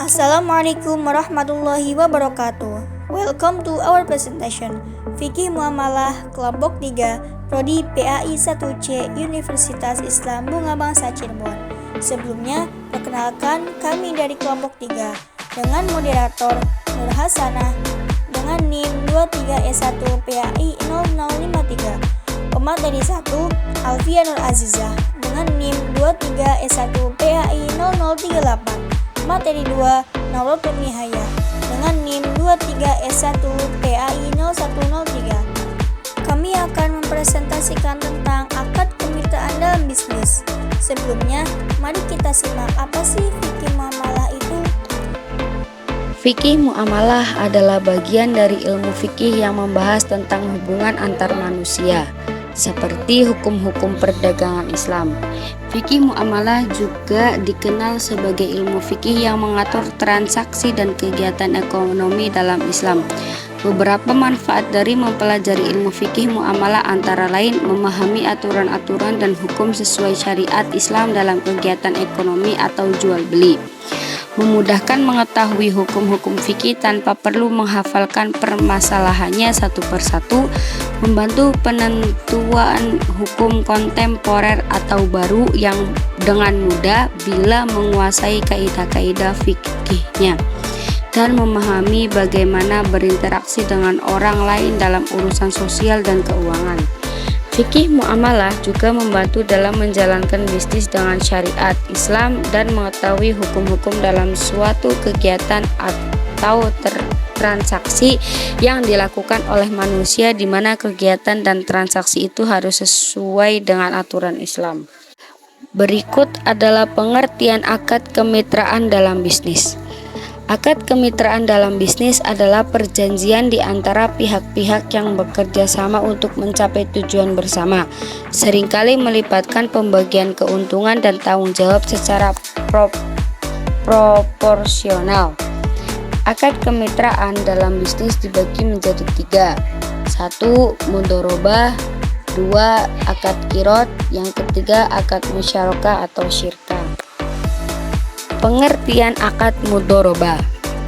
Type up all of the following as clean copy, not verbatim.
Assalamualaikum warahmatullahi wabarakatuh. Welcome to our presentation Fikih Muamalah Kelompok 3 Prodi PAI 1C Universitas Islam Bunga Bangsa Cirebon. Sebelumnya, perkenalkan kami dari kelompok 3 dengan moderator Nur Hasanah dengan NIM 23E1 PAI 0053. Pemateri 1 Alfia Nur Azizah dengan NIM 23E1 PAI 0038. Materi 2 Nauratul Nihaya dengan NIM 23E1 PAI 0103. Kami akan mempresentasikan tentang akad kemitraan dalam bisnis. Sebelumnya, mari kita simak apa sih fikih muamalah itu. Fikih muamalah adalah bagian dari ilmu fikih yang membahas tentang hubungan antar manusia, seperti hukum-hukum perdagangan Islam. Fikih muamalah juga dikenal sebagai ilmu fikih yang mengatur transaksi dan kegiatan ekonomi dalam Islam. Beberapa manfaat dari mempelajari ilmu fikih muamalah antara lain memahami aturan-aturan dan hukum sesuai syariat Islam dalam kegiatan ekonomi atau jual beli, memudahkan mengetahui hukum-hukum fikih tanpa perlu menghafalkan permasalahannya satu persatu, membantu penentuan hukum kontemporer atau baru yang dengan mudah bila menguasai kaidah-kaidah fikihnya, dan memahami bagaimana berinteraksi dengan orang lain dalam urusan sosial dan keuangan. Fikih muamalah juga membantu dalam menjalankan bisnis dengan syariat Islam dan mengetahui hukum-hukum dalam suatu kegiatan atau transaksi yang dilakukan oleh manusia, di mana kegiatan dan transaksi itu harus sesuai dengan aturan Islam. Berikut adalah pengertian akad kemitraan dalam bisnis. Akad kemitraan dalam bisnis adalah perjanjian di antara pihak-pihak yang bekerja sama untuk mencapai tujuan bersama, seringkali melibatkan pembagian keuntungan dan tanggung jawab secara proporsional. Akad kemitraan dalam bisnis dibagi menjadi 3. 1. Mudharabah. 2. Akad kirot. Yang ketiga, akad musyarakah atau syirkah. Pengertian akad mudharabah.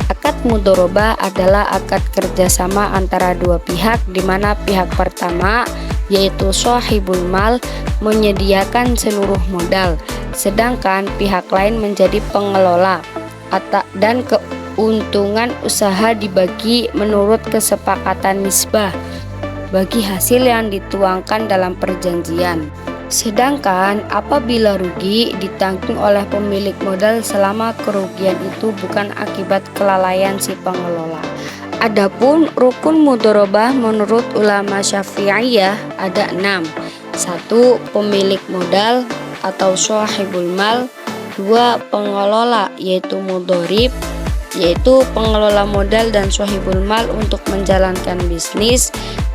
Akad mudharabah adalah akad kerjasama antara dua pihak, di mana pihak pertama, yaitu shahibul mal, menyediakan seluruh modal, sedangkan pihak lain menjadi pengelola, dan keuntungan usaha dibagi menurut kesepakatan nisbah bagi hasil yang dituangkan dalam perjanjian. Sedangkan apabila rugi ditanggung oleh pemilik modal selama kerugian itu bukan akibat kelalaian si pengelola. Adapun rukun mudharabah menurut ulama Syafi'iyah ada 6. 1. Pemilik modal atau shahibul mal. 2. Pengelola yaitu mudharib, yaitu pengelola modal dan shahibul mal untuk menjalankan bisnis.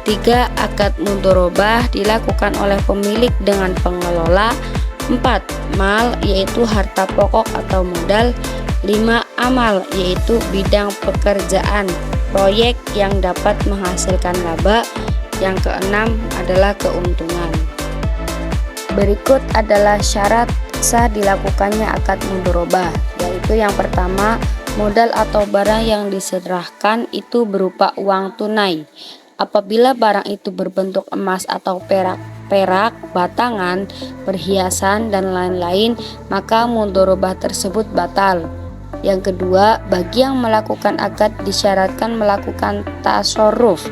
3. Akad mudharabah dilakukan oleh pemilik dengan pengelola. 4. Mal yaitu harta pokok atau modal. 5. Amal yaitu bidang pekerjaan proyek yang dapat menghasilkan laba. Yang keenam adalah keuntungan. Berikut adalah syarat sah dilakukannya akad mudharabah, yaitu yang pertama, modal atau barang yang diserahkan itu berupa uang tunai. Apabila barang itu berbentuk emas atau perak, batangan, perhiasan, dan lain-lain, maka mudharabah tersebut batal. Yang kedua, bagi yang melakukan akad disyaratkan melakukan tasarruf.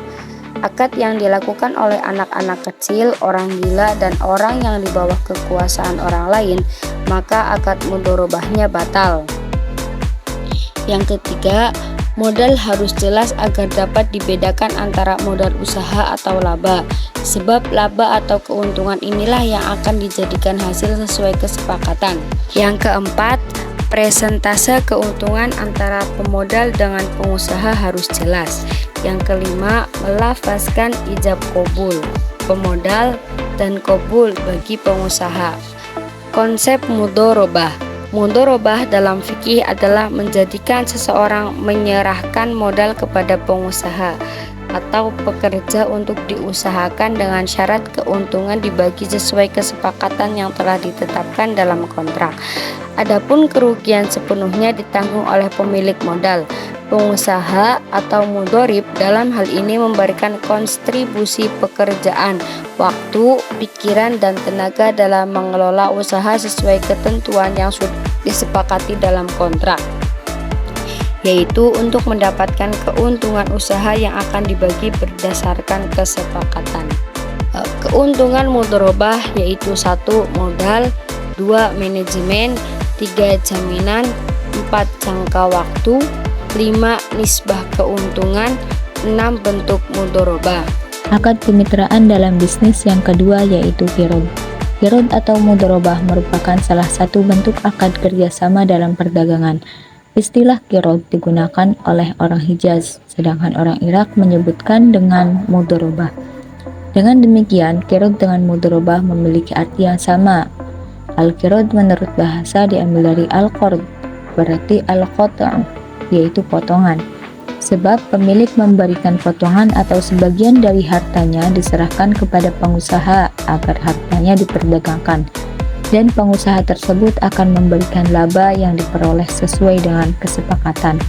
Akad yang dilakukan oleh anak-anak kecil, orang gila, dan orang yang di bawah kekuasaan orang lain, maka akad mudharabahnya batal. Yang ketiga, modal harus jelas agar dapat dibedakan antara modal usaha atau laba, sebab laba atau keuntungan inilah yang akan dijadikan hasil sesuai kesepakatan. Yang keempat, presentase keuntungan antara pemodal dengan pengusaha harus jelas. Yang kelima, melafazkan ijab qabul pemodal dan qabul bagi pengusaha. Konsep mudharabah. Mudharabah dalam fikih adalah menjadikan seseorang menyerahkan modal kepada pengusaha atau pekerja untuk diusahakan dengan syarat keuntungan dibagi sesuai kesepakatan yang telah ditetapkan dalam kontrak. Adapun kerugian sepenuhnya ditanggung oleh pemilik modal. Pengusaha atau mudhorib dalam hal ini memberikan kontribusi pekerjaan, waktu, pikiran, dan tenaga dalam mengelola usaha sesuai ketentuan yang sudah disepakati dalam kontrak, yaitu untuk mendapatkan keuntungan usaha yang akan dibagi berdasarkan kesepakatan. Keuntungan mudharabah yaitu 1. Modal, 2. Manajemen, 3. Jaminan, 4. Jangka waktu, 5. Nisbah keuntungan, 6. Bentuk mudharabah. Akad kemitraan dalam bisnis yang kedua yaitu qirad. Qirad atau mudharabah merupakan salah satu bentuk akad kerjasama dalam perdagangan. Istilah qirad digunakan oleh orang Hijaz, sedangkan orang Irak menyebutkan dengan mudharabah. Dengan demikian, qirad dengan mudharabah memiliki arti yang sama. Al-qirad menurut bahasa diambil dari al-qard, berarti al-qat', yaitu potongan. Sebab pemilik memberikan potongan atau sebagian dari hartanya diserahkan kepada pengusaha agar hartanya diperdagangkan, dan pengusaha tersebut akan memberikan laba yang diperoleh sesuai dengan kesepakatan.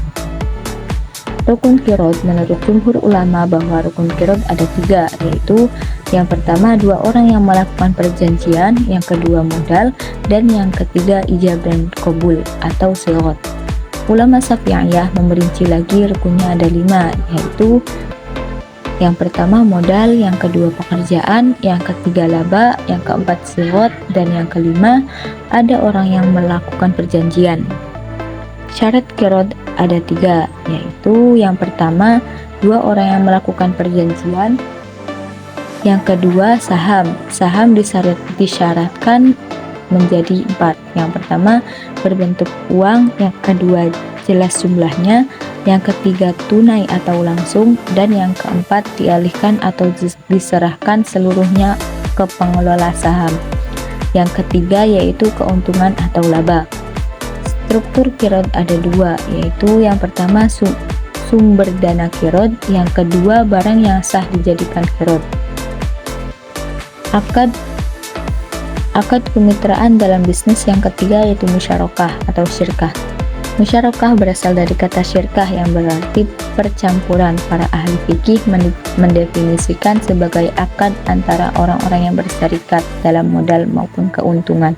Rukun qirad menurut jumhur ulama bahwa rukun qirad ada 3, yaitu yang pertama 2 orang yang melakukan perjanjian, yang kedua modal, dan yang ketiga ijab dan qabul atau sighah. Ulama Syafi'iyah memerinci lagi rukunnya ada 5, yaitu yang pertama modal, yang kedua pekerjaan, yang ketiga laba, yang keempat sighah, dan yang kelima ada orang yang melakukan perjanjian. Syarat qirad ada 3, yaitu yang pertama 2 orang yang melakukan perjanjian, yang kedua saham disyaratkan menjadi 4. Yang pertama berbentuk uang, yang kedua jelas jumlahnya, yang ketiga tunai atau langsung, dan yang keempat dialihkan atau diserahkan seluruhnya ke pengelola saham. Yang ketiga yaitu keuntungan atau laba. Struktur qirad ada 2, yaitu yang pertama sumber dana qirad, yang kedua barang yang sah dijadikan qirad. Akad kemitraan dalam bisnis yang ketiga yaitu musyarakah atau syirkah. Musyarakah berasal dari kata syirkah yang berarti percampuran. Para ahli fikih mendefinisikan sebagai akad antara orang-orang yang berserikat dalam modal maupun keuntungan.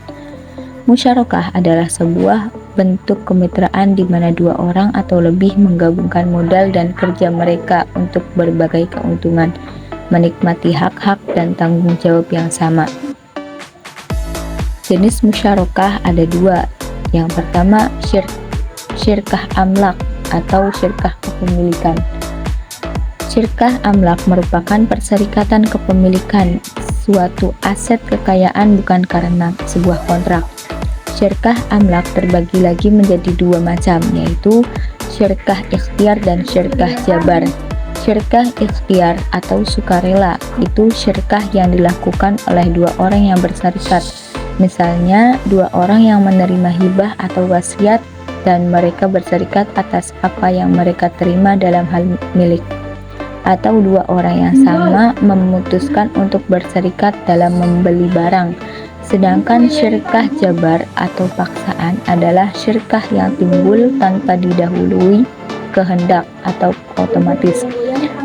Musyarakah adalah sebuah bentuk kemitraan di mana 2 orang atau lebih menggabungkan modal dan kerja mereka untuk berbagai keuntungan, menikmati hak-hak dan tanggung jawab yang sama. Jenis musyarakah ada 2. Yang pertama syirkah amlak atau syirkah kepemilikan. Syirkah amlak merupakan perserikatan kepemilikan suatu aset kekayaan bukan karena sebuah kontrak. Syirkah amlak terbagi lagi menjadi 2 macam, yaitu syirkah ikhtiar dan syirkah jabar. Syirkah ikhtiar atau sukarela itu syirkah yang dilakukan oleh 2 orang yang berserikat. Misalnya 2 orang yang menerima hibah atau wasiat dan mereka berserikat atas apa yang mereka terima dalam hal milik. Atau 2 orang yang sama memutuskan untuk berserikat dalam membeli barang. Sedangkan syirkah jabar atau paksaan adalah syirkah yang timbul tanpa didahului kehendak atau otomatis.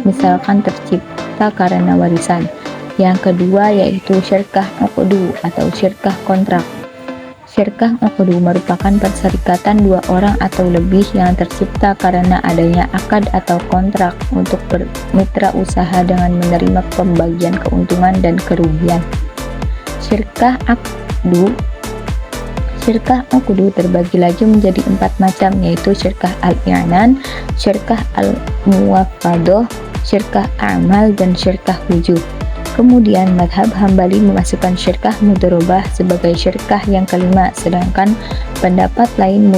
Misalkan tercipta karena warisan. Yang kedua yaitu syirkah uqdu atau syirkah kontrak. Syirkah uqdu merupakan perserikatan 2 orang atau lebih yang tercipta karena adanya akad atau kontrak untuk bermitra usaha dengan menerima pembagian keuntungan dan kerugian. Syirkah uqdu terbagi lagi menjadi 4 macam, yaitu syirkah al-i'nan, syirkah al-muwaffadoh, syirkah amal, dan syirkah wujub. Kemudian mazhab Hambali memasukkan syirkah mudharabah sebagai syirkah yang kelima, sedangkan pendapat lain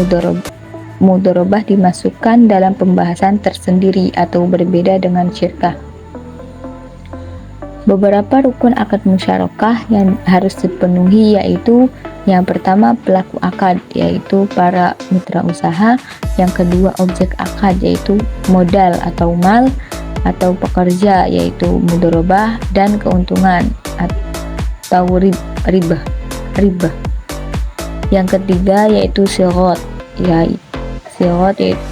mudharabah dimasukkan dalam pembahasan tersendiri atau berbeda dengan syirkah. Beberapa rukun akad musyarakah yang harus dipenuhi yaitu yang pertama pelaku akad, yaitu para mitra usaha. Yang kedua objek akad, yaitu modal atau mal. atau pekerja, yaitu mudharabah, dan keuntungan atau ribah. Yang ketiga yaitu sirot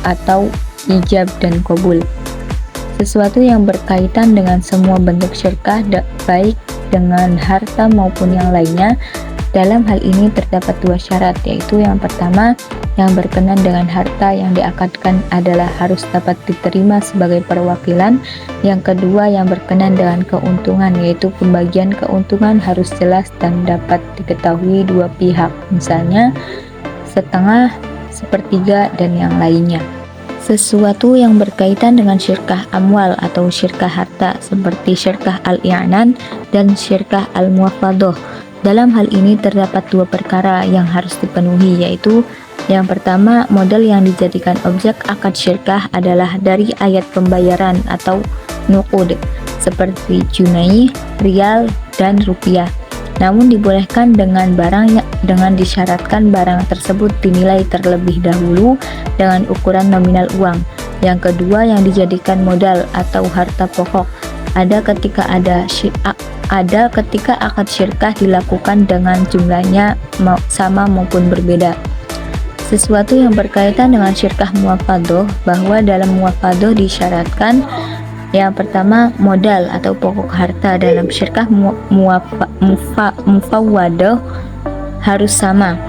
atau ijab dan qabul. Sesuatu yang berkaitan dengan semua bentuk syirkah, baik dengan harta maupun yang lainnya. Dalam hal ini terdapat dua syarat, yaitu yang pertama, yang berkenan dengan harta yang diakadkan adalah harus dapat diterima sebagai perwakilan. Yang kedua, yang berkenan dengan keuntungan, yaitu pembagian keuntungan harus jelas dan dapat diketahui dua pihak, misalnya setengah, sepertiga, dan yang lainnya. Sesuatu yang berkaitan dengan syirkah amwal atau syirkah harta seperti syirkah al-i'nan dan syirkah al-muwafadah. Dalam hal ini terdapat dua perkara yang harus dipenuhi, yaitu yang pertama, modal yang dijadikan objek akad syirkah adalah dari ayat pembayaran atau nuqud seperti junai, rial, dan rupiah. Namun dibolehkan dengan barang dengan disyaratkan barang tersebut dinilai terlebih dahulu dengan ukuran nominal uang. Yang kedua, yang dijadikan modal atau harta pokok ada ketika akad syirkah dilakukan dengan jumlahnya sama maupun berbeda. Sesuatu yang berkaitan dengan syirkah muwafadah, bahwa dalam muwafadah disyaratkan yang pertama, modal atau pokok harta dalam syirkah mufawwadah harus sama.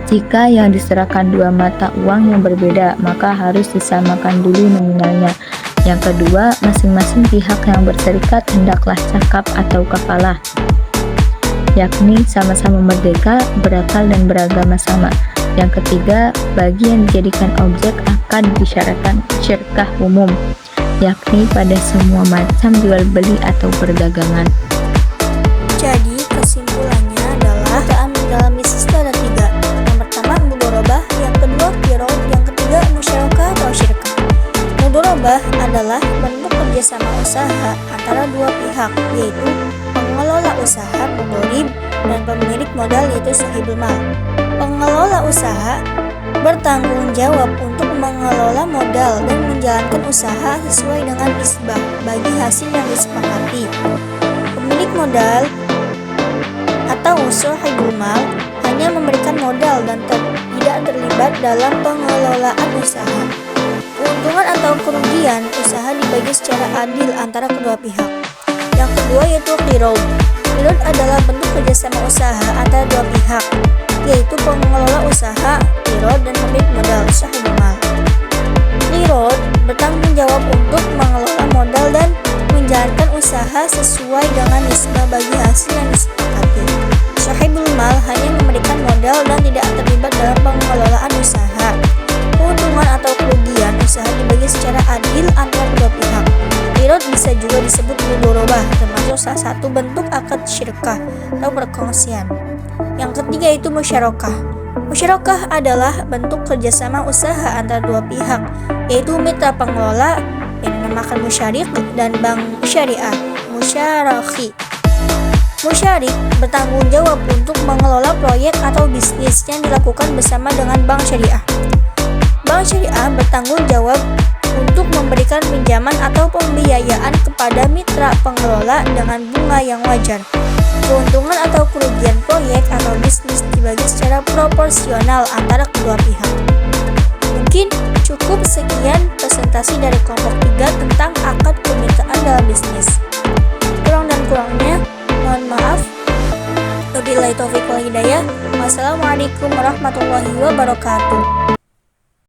Jika yang diserahkan dua mata uang yang berbeda, maka harus disamakan dulu nominalnya. Yang kedua, masing-masing pihak yang berserikat hendaklah cakap atau kafalah, yakni sama-sama merdeka, berakal, dan beragama sama. Yang ketiga, bagi yang dijadikan objek akan disyaratkan syirkah umum, yakni pada semua macam jual beli atau perdagangan. Jadi kesimpulannya adalah dalam bisnis ada tiga. Yang pertama mudharabah, yang kedua qirad, yang ketiga musyarakah atau syirkah. Mudharabah adalah bentuk kerjasama usaha antara dua pihak, yaitu pengelola usaha mudharib dan pemilik modal, yaitu sahibul mal. Pengelola usaha bertanggung jawab untuk mengelola modal dan menjalankan usaha sesuai dengan nisbah bagi hasil yang disepakati. Pemilik modal atau sahibul mal hanya memberikan modal dan tidak terlibat dalam pengelolaan usaha. Keuntungan atau kerugian usaha dibagi secara adil antara kedua pihak. Yang kedua yaitu qirad. Qirad adalah bentuk kerjasama usaha antara dua pihak, yaitu pengelola usaha qirad dan pemilik modal sahibul mal. Qirad bertanggung jawab untuk mengelola modal dan menjalankan usaha sesuai dengan nisbah bagi hasil yang disepakati. Sahibul mal hanya memberikan modal dan tidak terlibat dalam pengelolaan usaha. Keuntungan atau kerugian usaha dibagi secara adil antara kedua pihak. Qirad bisa juga disebut mudharabah, termasuk salah satu bentuk akad syirkah atau perkongsian. Yang ketiga itu musyarakah. Musyarakah adalah bentuk kerjasama usaha antara dua pihak, yaitu mitra pengelola yang dinamakan musyarik dan bank syariah musyarakhi. Musyarik bertanggung jawab untuk mengelola proyek atau bisnis yang dilakukan bersama dengan bank syariah. Bank syariah bertanggung jawab untuk memberikan pinjaman atau pembiayaan kepada mitra pengelola dengan bunga yang wajar. Keuntungan atau kerugian proyek atau bisnis dibagi secara proporsional antara kedua pihak. Mungkin cukup sekian presentasi dari kelompok 3 tentang akad kemitraan dalam bisnis. Kurang dan kurangnya mohon maaf. Wabillahi taufiq wal hidayah. Wassalamualaikum warahmatullahi wabarakatuh.